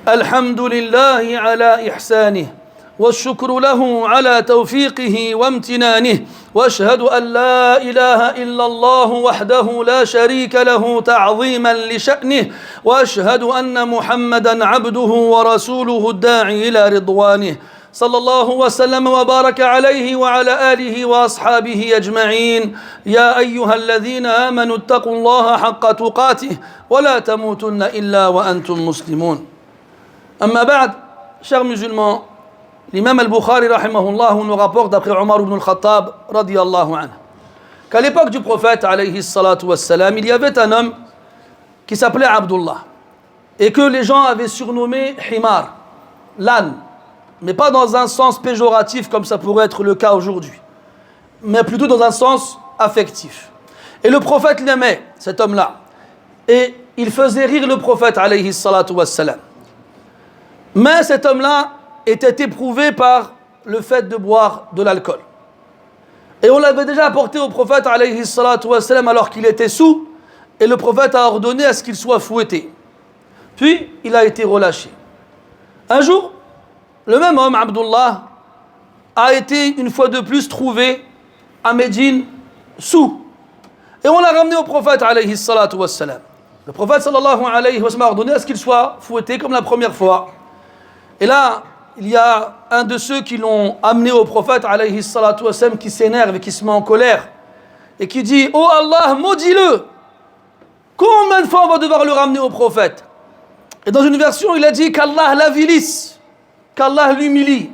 الحمد لله على إحسانه والشكر له على توفيقه وامتنانه واشهد ان لا اله الا الله وحده لا شريك له تعظيما لشانه واشهد ان محمدا عبده ورسوله الداعي الى رضوانه صلى الله وسلم وبارك عليه وعلى اله واصحابه اجمعين يا ايها الذين امنوا اتقوا الله حق تقاته ولا تموتن الا وانتم مسلمون. اما بعد, chers musulmans, l'imam al-Bukhari rahimahullah nous rapporte d'après Omar ibn al-Khattab radiyallahu anhu qu'à l'époque du prophète alayhi salatu wassalam, il y avait un homme qui s'appelait Abdullah et que les gens avaient surnommé Himar, l'âne, mais pas dans un sens péjoratif comme ça pourrait être le cas aujourd'hui, mais plutôt dans un sens affectif. Et le prophète l'aimait, cet homme-là, et il faisait rire le prophète alayhi salatu wassalam. Mais cet homme-là était éprouvé par le fait de boire de l'alcool. Et on l'avait déjà apporté au prophète alayhi salatu wassalam alors qu'il était sous, et le prophète a ordonné à ce qu'il soit fouetté. Puis il a été relâché. Un jour, le même homme, Abdullah, a été une fois de plus trouvé à Médine sous. Et on l'a ramené au prophète alayhi salatu wassalam. Le prophète sallallahu alayhi wa sallam a ordonné à ce qu'il soit fouetté comme la première fois. Et là, il y a un de ceux qui l'ont amené au prophète alayhi salatu wassalam qui s'énerve et qui se met en colère et qui dit: oh Allah, maudis-le! Combien de fois on va devoir le ramener au prophète? Et dans une version, il a dit qu'Allah l'avilisse, qu'Allah l'humilie.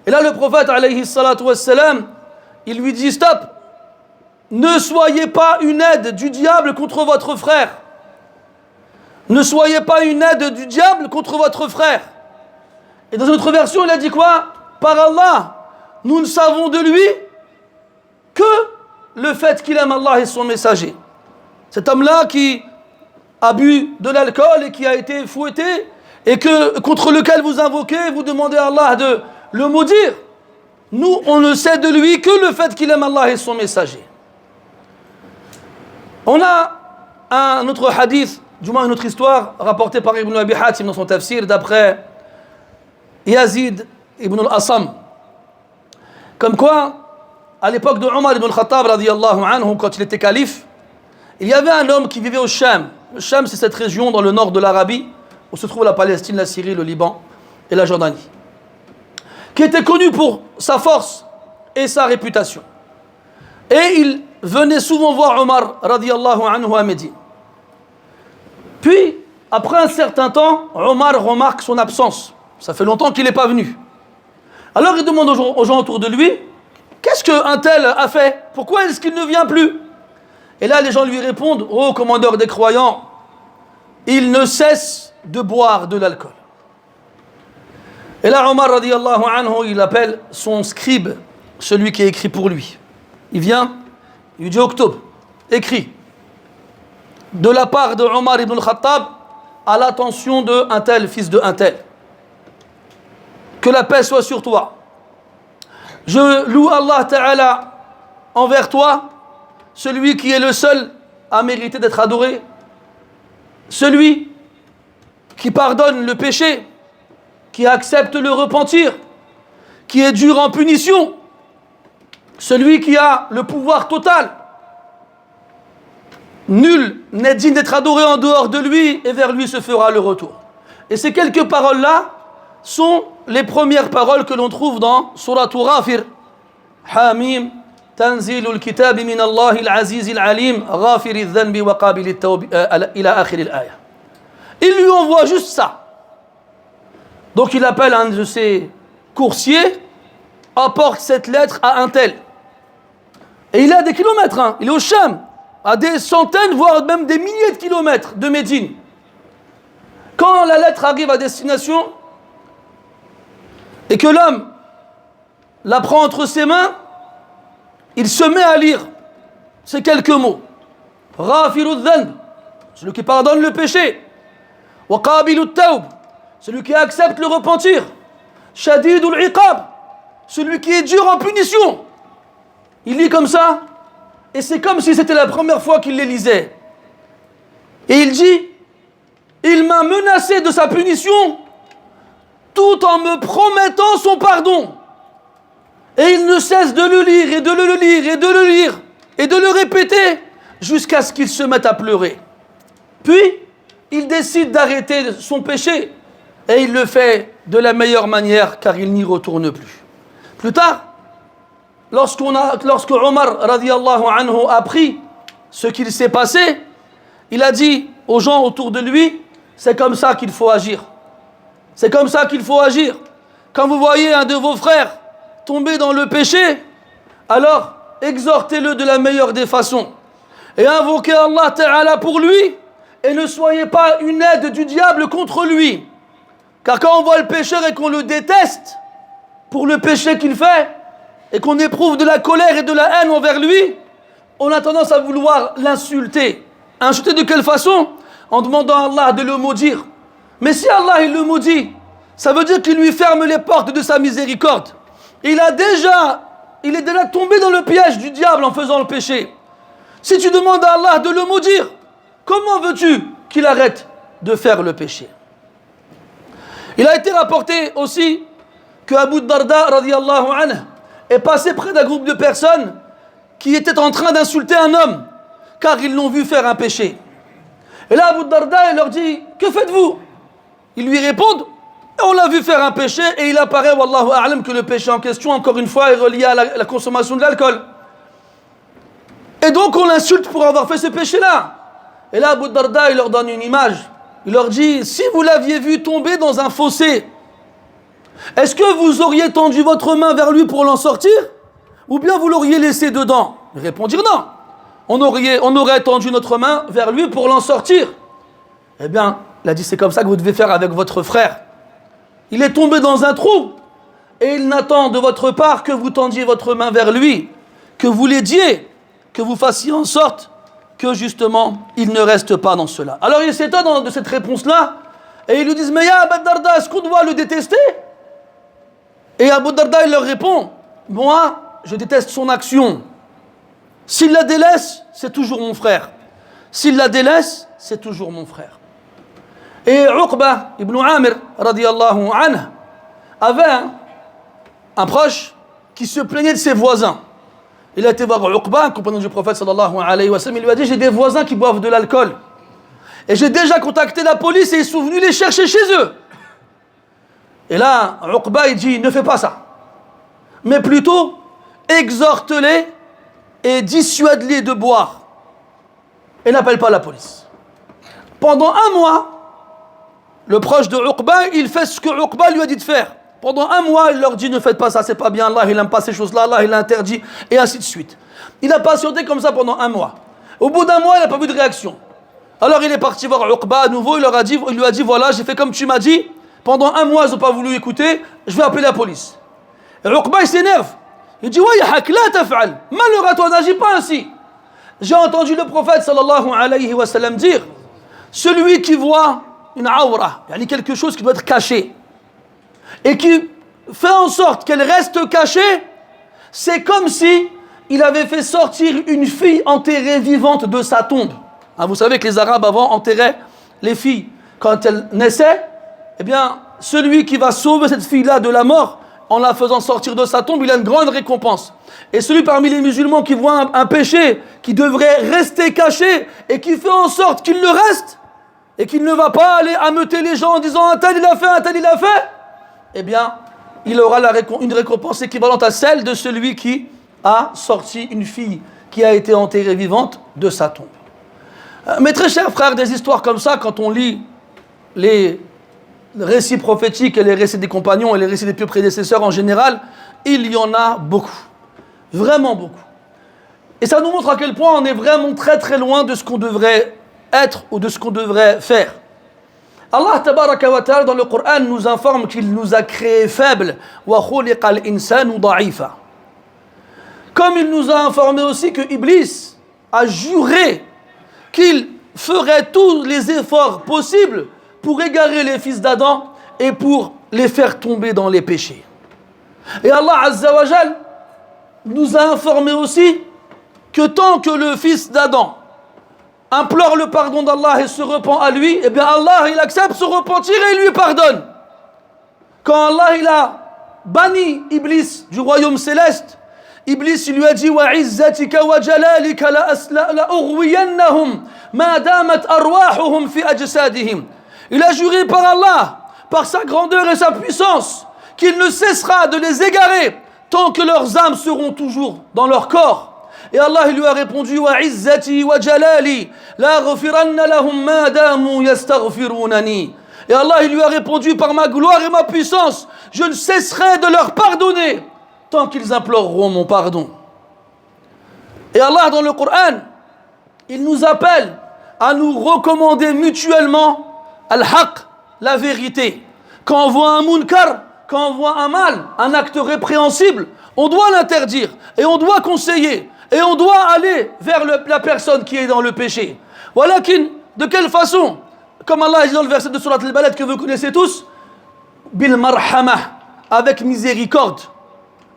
Et là, le prophète alayhi salatu wassalam, il lui dit: stop! Ne soyez pas une aide du diable contre votre frère. Ne soyez pas une aide du diable contre votre frère. Et dans une autre version, il a dit quoi? Par Allah, nous ne savons de lui que le fait qu'il aime Allah et son messager. Cet homme-là qui a bu de l'alcool et qui a été fouetté et contre lequel vous invoquez, vous demandez à Allah de le maudire. Nous, on ne sait de lui que le fait qu'il aime Allah et son messager. On a un autre hadith, du moins une autre histoire, rapportée par Ibn Abi Hatim dans son tafsir, d'après Yazid ibn al-Asam. Comme quoi, à l'époque de Omar ibn al-Khattab radiyallahu anhu, quand il était calife, il y avait un homme qui vivait au Sham. Le Sham, c'est cette région dans le nord de l'Arabie, où se trouve la Palestine, la Syrie, le Liban et la Jordanie, qui était connu pour sa force et sa réputation. Et il venait souvent voir Omar radiyallahu anhu à Médine. Puis, après un certain temps, Omar remarque son absence. Ça fait longtemps qu'il n'est pas venu. Alors il demande aux gens autour de lui: qu'est-ce qu'un tel a fait? Pourquoi est-ce qu'il ne vient plus? Et là les gens lui répondent: ô commandeur des croyants, il ne cesse de boire de l'alcool. Et là Omar radiyallahu anhu, il appelle son scribe, celui qui a écrit pour lui. Il vient, il lui dit: Octobre, écris de la part de Omar ibn al-Khattab à l'attention de un tel, fils de un tel. Que la paix soit sur toi. Je loue Allah Ta'ala envers toi, celui qui est le seul à mériter d'être adoré, celui qui pardonne le péché, qui accepte le repentir, qui est dur en punition, celui qui a le pouvoir total. Nul n'est digne d'être adoré en dehors de lui, et vers lui se fera le retour. Et ces quelques paroles-là sont les premières paroles que l'on trouve dans Surat Ghafir. Hamim, Tanzilul Kitab min Allah al-Aziz al-Alim, Ghafir al-Dhanbi wa Qabil al-Tawb, ila akhir al-aya. Il lui envoie juste ça. Donc il appelle un de ses coursiers, apporte cette lettre à un tel. Et il est à des kilomètres, hein. Il est au Sham, à des centaines, voire même des milliers de kilomètres de Médine. Quand la lettre arrive à destination, et que l'homme la prend entre ses mains, il se met à lire ces quelques mots. Ghafiru dhanb, celui qui pardonne le péché. Wa qabilu tawb, celui qui accepte le repentir. Shadidul iqab, celui qui est dur en punition. Il lit comme ça, et c'est comme si c'était la première fois qu'il les lisait. Et il dit: il m'a menacé de sa punition tout en me promettant son pardon. Et il ne cesse de le lire et de le lire et de le lire et de le répéter jusqu'à ce qu'il se mette à pleurer. Puis, il décide d'arrêter son péché et il le fait de la meilleure manière car il n'y retourne plus. Plus tard, lorsque Omar radiyallahu anhu a appris ce qu'il s'est passé, il a dit aux gens autour de lui, c'est comme ça qu'il faut agir. C'est comme ça qu'il faut agir. Quand vous voyez un de vos frères tomber dans le péché, alors exhortez-le de la meilleure des façons et invoquez Allah Ta'ala pour lui et ne soyez pas une aide du diable contre lui. Car quand on voit le pécheur et qu'on le déteste pour le péché qu'il fait et qu'on éprouve de la colère et de la haine envers lui, on a tendance à vouloir l'insulter. Insulter de quelle façon? En demandant à Allah de le maudire. Mais si Allah il le maudit, ça veut dire qu'il lui ferme les portes de sa miséricorde. Il est déjà tombé dans le piège du diable en faisant le péché. Si tu demandes à Allah de le maudire, comment veux-tu qu'il arrête de faire le péché? Il a été rapporté aussi que Abu Darda radiyallahu anhu est passé près d'un groupe de personnes qui étaient en train d'insulter un homme car ils l'ont vu faire un péché. Et là Abu Darda il leur dit, que faites-vous? Ils lui répondent, on l'a vu faire un péché et il apparaît, wallahu a'lam, que le péché en question, encore une fois, est relié à la consommation de l'alcool. Et donc on l'insulte pour avoir fait ce péché-là. Et là Abu Darda il leur donne une image. Il leur dit, si vous l'aviez vu tomber dans un fossé, est-ce que vous auriez tendu votre main vers lui pour l'en sortir? Ou bien vous l'auriez laissé dedans? Ils répondirent non. On aurait tendu notre main vers lui pour l'en sortir. Eh bien, il a dit, c'est comme ça que vous devez faire avec votre frère. Il est tombé dans un trou et il n'attend de votre part que vous tendiez votre main vers lui, que vous l'aidiez, que vous fassiez en sorte que justement il ne reste pas dans cela. Alors il s'étonne de cette réponse-là et ils lui disent, mais ya Abu Darda, est-ce qu'on doit le détester? Et Abu Darda il leur répond, moi je déteste son action. S'il la délaisse, c'est toujours mon frère. S'il la délaisse, c'est toujours mon frère. Et Uqba ibn Amir radiyallahu anhu avait un proche qui se plaignait de ses voisins. Il a été voir Uqba, un compagnon du prophète sallallahu alayhi wa sallam, il lui a dit, j'ai des voisins qui boivent de l'alcool. Et j'ai déjà contacté la police et ils sont venus les chercher chez eux. Et là, Uqba il dit, ne fais pas ça. Mais plutôt, exhorte-les et dissuade-les de boire. Et n'appelle pas la police. Pendant un mois, le proche de Uqba, il fait ce que Uqba lui a dit de faire. Pendant un mois, il leur dit, ne faites pas ça, c'est pas bien, Allah il n'aime pas ces choses-là, Allah il interdit, et ainsi de suite. Il a patienté comme ça pendant un mois. Au bout d'un mois, il n'a pas vu de réaction. Alors il est parti voir Uqba à nouveau, il lui a dit, voilà, j'ai fait comme tu m'as dit, pendant un mois, ils n'ont pas voulu écouter, je vais appeler la police. Et Uqba, il s'énerve. Il dit, ouais, yahak, la taf'al, malheur à toi, n'agis pas ainsi. J'ai entendu le prophète sallallahu alayhi wa sallam dire, celui qui voit une awra, quelque chose qui doit être caché, et qui fait en sorte qu'elle reste cachée, c'est comme si il avait fait sortir une fille enterrée vivante de sa tombe. Hein, vous savez que les Arabes avant enterraient les filles quand elles naissaient. Eh bien, celui qui va sauver cette fille-là de la mort en la faisant sortir de sa tombe, il a une grande récompense. Et celui parmi les musulmans qui voit un péché qui devrait rester caché et qui fait en sorte qu'il le reste et qu'il ne va pas aller ameuter les gens en disant un tel il a fait, un tel il a fait, eh bien, il aura une récompense équivalente à celle de celui qui a sorti une fille qui a été enterrée vivante de sa tombe. Mes très chers frères, des histoires comme ça, quand on lit les récits prophétiques et les récits des compagnons et les récits des pieux prédécesseurs en général, il y en a beaucoup. Vraiment beaucoup. Et ça nous montre à quel point on est vraiment très très loin de ce qu'on devrait être ou de ce qu'on devrait faire. Allah tabaraka wa ta'ala dans le Coran nous informe qu'il nous a créés faibles. Wa khuliqal insanu da'ifa. Comme il nous a informé aussi que Iblis a juré qu'il ferait tous les efforts possibles pour égarer les fils d'Adam et pour les faire tomber dans les péchés. Et Allah Azza wa Jal nous a informé aussi que tant que le fils d'Adam implore le pardon d'Allah et se repent à lui, eh bien Allah, il accepte son repentir et il lui pardonne. Quand Allah, il a banni Iblis du royaume céleste, Iblis, il lui a dit « Wa izzatika wa jalalika la ughwiyannahum ma damat arwahuhum fi ajsadihim » Il a juré par Allah, par sa grandeur et sa puissance, qu'il ne cessera de les égarer tant que leurs âmes seront toujours dans leur corps. Et Allah, il lui a répondu « Wa izzati wa jalali la ghafiranna lahum ma damu yastaghfirunani » Et Allah, il lui a répondu « Par ma gloire et ma puissance, je ne cesserai de leur pardonner tant qu'ils imploreront mon pardon. » Et Allah, dans le Coran, il nous appelle à nous recommander mutuellement al-haq, la vérité. Quand on voit un munkar, quand on voit un mal, un acte répréhensible, on doit l'interdire et on doit conseiller et on doit aller vers la personne qui est dans le péché. Walakin, de quelle façon? Comme Allah dit dans le verset de Surat al-Balad que vous connaissez tous, bil marhamah, avec miséricorde.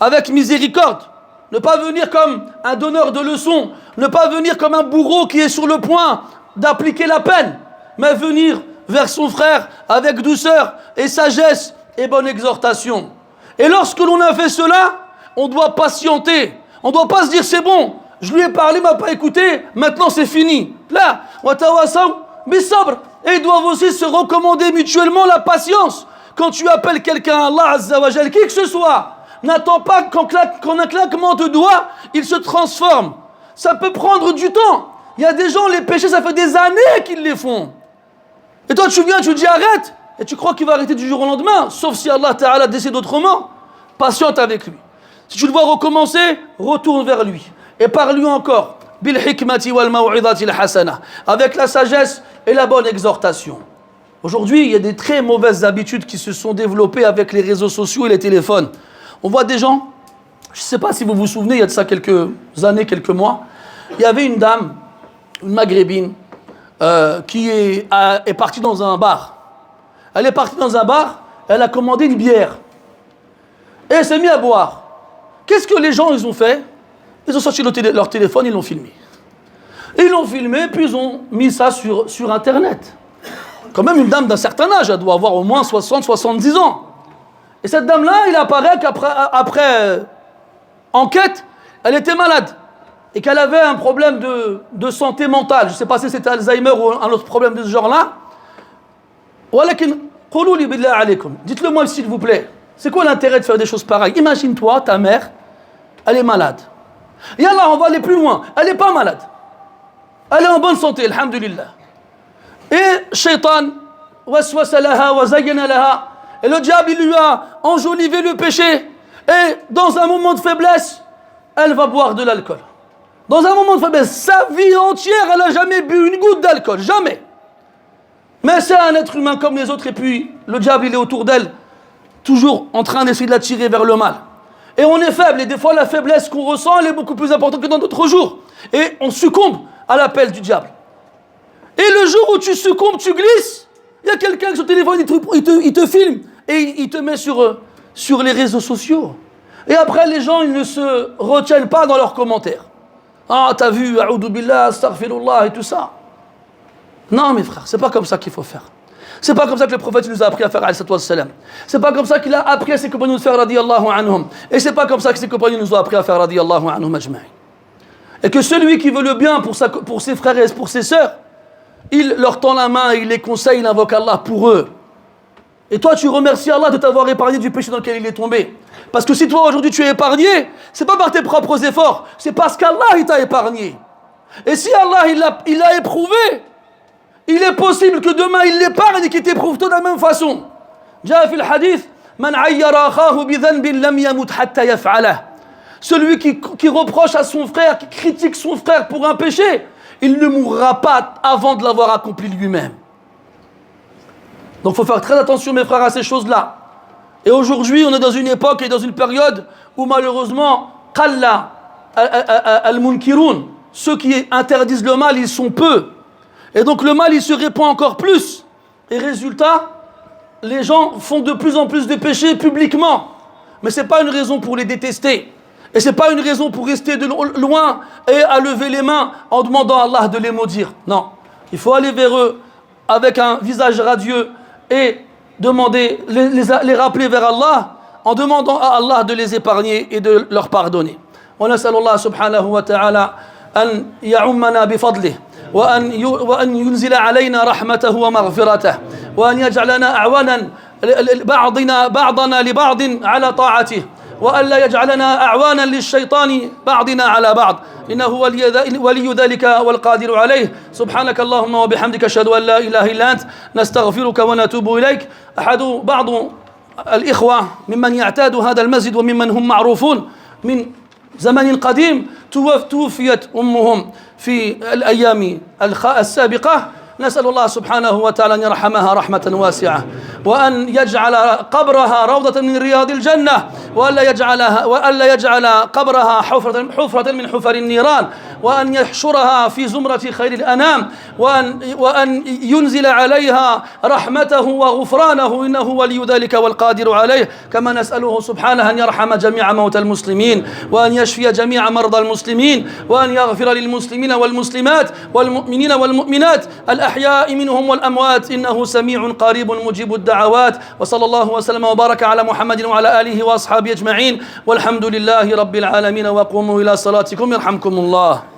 Avec miséricorde. Ne pas venir comme un donneur de leçons, ne pas venir comme un bourreau qui est sur le point d'appliquer la peine, mais venir vers son frère avec douceur et sagesse et bonne exhortation. Et lorsque l'on a fait cela, on doit patienter. On ne doit pas se dire c'est bon, je lui ai parlé, il ne m'a pas écouté, maintenant c'est fini. Là, watawasaw bis-sabr. Et ils doivent aussi se recommander mutuellement la patience. Quand tu appelles quelqu'un, Allah Azza wa Jal, qui que ce soit, n'attends pas qu'en un claquement de doigts, il se transforme. Ça peut prendre du temps. Il y a des gens, les péchés, ça fait des années qu'ils les font. Et toi, tu viens, tu dis arrête. Et tu crois qu'il va arrêter du jour au lendemain. Sauf si Allah Ta'ala décide autrement. Patiente avec lui. Si tu le vois recommencer, retourne vers lui. Et parle-lui encore. Bil hikmati wal maw'idati al hasana. Avec la sagesse et la bonne exhortation. Aujourd'hui, il y a des très mauvaises habitudes qui se sont développées avec les réseaux sociaux et les téléphones. On voit des gens, je ne sais pas si vous vous souvenez, il y a de ça quelques années, quelques mois, il y avait une dame, une maghrébine, qui est partie dans un bar. Elle est partie dans un bar, elle a commandé une bière. Et elle s'est mise à boire. Qu'est-ce que les gens ils ont fait? Ils ont sorti leur téléphone, ils l'ont filmé. Ils l'ont filmé, puis ils ont mis ça sur Internet. Quand même une dame d'un certain âge, elle doit avoir au moins 60-70 ans. Et cette dame-là, il apparaît qu'après enquête, elle était malade. Et qu'elle avait un problème de santé mentale. Je ne sais pas si c'était Alzheimer ou un autre problème de ce genre-là. Dites-le moi s'il vous plaît. C'est quoi l'intérêt de faire des choses pareilles? Imagine-toi, ta mère, elle est malade. Et Allah, on va aller plus loin. Elle n'est pas malade. Elle est en bonne santé, alhamdulillah. Et Shaitan, waswasa laha wa zayyana laha. Et le diable, il lui a enjolivé le péché. Et dans un moment de faiblesse, elle va boire de l'alcool. Dans un moment de faiblesse, sa vie entière, elle n'a jamais bu une goutte d'alcool. Jamais. Mais c'est un être humain comme les autres. Et puis, le diable, il est autour d'elle, toujours en train d'essayer de la tirer vers le mal. Et on est faible. Et des fois, la faiblesse qu'on ressent, elle est beaucoup plus importante que dans d'autres jours. Et on succombe à l'appel du diable. Et le jour où tu succombes, tu glisses, il y a quelqu'un avec son téléphone, il te filme et il te met sur les réseaux sociaux. Et après, les gens, ils ne se retiennent pas dans leurs commentaires. Ah, t'as vu, a'oudou billah, astaghfirullah et tout ça. Non, mes frères, c'est pas comme ça qu'il faut faire. C'est pas comme ça que le prophète nous a appris à faire, alayhi wassalam. C'est pas comme ça qu'il a appris à ses compagnons de faire, radiyallahu anhum. Et c'est pas comme ça que ses compagnons nous ont appris à faire, radiyallahu anhum ajma'in. Et que celui qui veut le bien pour ses frères et pour ses sœurs, il leur tend la main, il les conseille, il invoque Allah pour eux. Et toi, tu remercies Allah de t'avoir épargné du péché dans lequel il est tombé. Parce que si toi, aujourd'hui, tu es épargné, c'est pas par tes propres efforts, c'est parce qu'Allah, il t'a épargné. Et si Allah, il l'a éprouvé, il est possible que demain, il l'épargne et qu'il t'éprouve de la même façon. Jaa fil hadith, man ayyara akhahu bi dhanbin lam yamut hatta yaf'alah. Celui qui reproche à son frère, qui critique son frère pour un péché, il ne mourra pas avant de l'avoir accompli lui-même. Donc il faut faire très attention, mes frères, à ces choses-là. Et aujourd'hui, on est dans une époque et dans une période où malheureusement, qalla al-munkirun, ceux qui interdisent le mal, ils sont peu. Et donc le mal, il se répand encore plus. Et résultat, les gens font de plus en plus de péchés publiquement. Mais ce n'est pas une raison pour les détester. Et ce n'est pas une raison pour rester de loin et à lever les mains en demandant à Allah de les maudire. Non, il faut aller vers eux avec un visage radieux et demander, les rappeler vers Allah en demandant à Allah de les épargner et de leur pardonner. ونسأل الله سبحانه وتعالى أن يعمنا بفضله وأن ينزل علينا رحمته ومغفرته وأن يجعلنا أعوانا بعضنا لبعض على طاعته وأن لا يجعلنا أعوانا للشيطان بعضنا على بعض إنه ولي ذلك والقادر عليه سبحانك اللهم وبحمدك أشهد أن لا إله إلا أنت نستغفرك ونتوب إليك بعض الإخوة ممن يعتاد هذا المسجد وممن هم معروفون من زمن قديم توفيت أمهم في الأيام السابقة نسأل الله سبحانه وتعالى أن يرحمها رحمة واسعة وأن يجعل قبرها روضة من رياض الجنة وألا يجعل قبرها حفرة من حفر النيران وأن يحشرها في زمرة خير الأنام وأن ينزل عليها رحمته وغفرانه إنه ولي ذلك والقادر عليه كما نسأله سبحانه أن يرحم جميع موتى المسلمين وأن يشفي جميع مرضى المسلمين وأن يغفر للمسلمين والمسلمات والمؤمنين والمؤمنات الأحياء منهم والأموات إنه سميع قريب مجيب الدعوات وصلى الله وسلم وبارك على محمد وعلى آله وأصحابه أجمعين والحمد لله رب العالمين وقوموا إلى صلاتكم يرحمكم الله